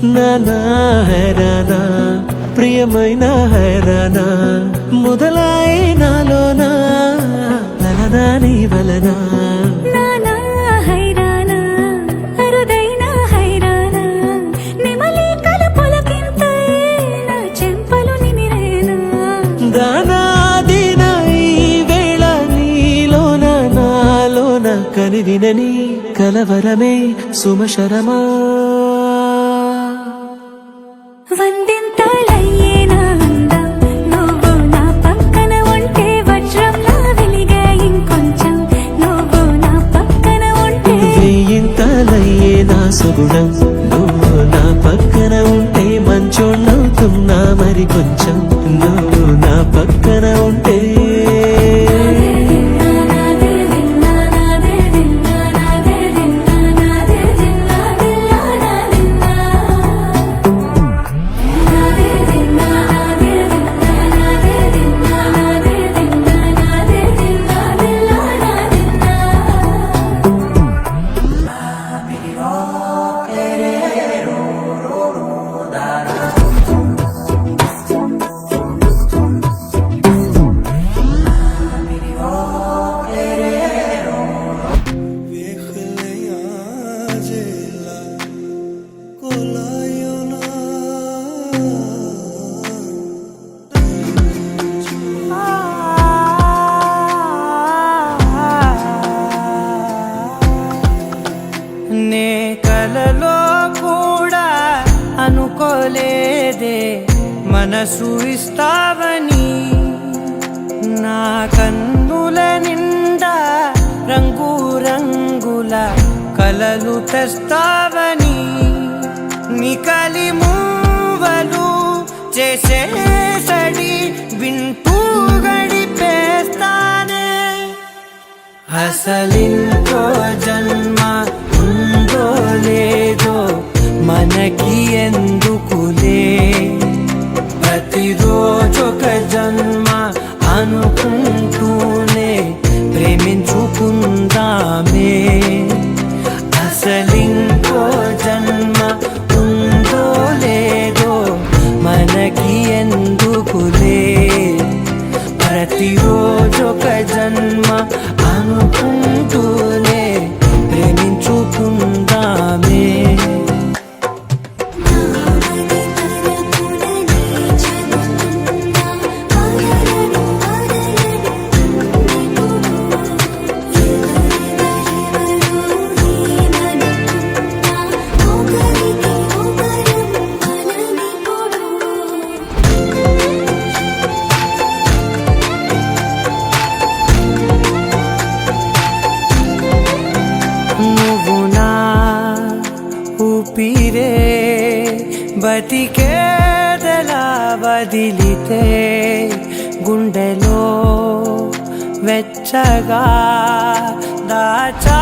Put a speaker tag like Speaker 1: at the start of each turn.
Speaker 1: నానా హైరానా ప్రియమైన హైరానా మొదలాయి నాలోనా లలనా నీ వలనా
Speaker 2: నానా హైరానా అరుదైన హైరానా నిమలి కలపులకింతై నా చెంపలు నిమిరేనా
Speaker 1: దానాదిన ఈ వేళ నీలోన నాలోన కనివినని కలవరమే సుమశరమా
Speaker 2: వందింతలయ్యేనా అందం నువ్వు నా పక్కన ఉంటే వజ్రంలా వెలిగే ఇంకొంచెం నువ్వు నా పక్కన ఉంటే
Speaker 1: వెయ్యింతలయ్యే నా సుగుణం నువ్వు నా పక్కన ఉంటే మంచోళ్ళవుతున్నా మరి కొంచెం నువ్వు నా పక్కన ఉంటే
Speaker 3: నే కలలో కూడా అనుకోలేదే మనసు ఇస్తావని నా కన్నుల నిండా రంగు రంగుల కలలు తెస్తావని నికలి మూవలు చేసేసడి వింటూ గడిపేస్తానే అసలింకో జన్మ ఉందో లేదో మనకి ఎందుకులే ప్రతిరోజొక జన్మ అనుకుంటూనే ప్రేమించుకుందామే అసలింకో జన్మ ఉందో లేదో మనకి ఎందుకులే ప్రతిరోజొక జన్మ అనుకుంటూనే ప్రేమించుకుందామే నువ్వు నా ఊపిరే బతికేదలా వదిలితే గుండెలో వెచ్చగా దాచా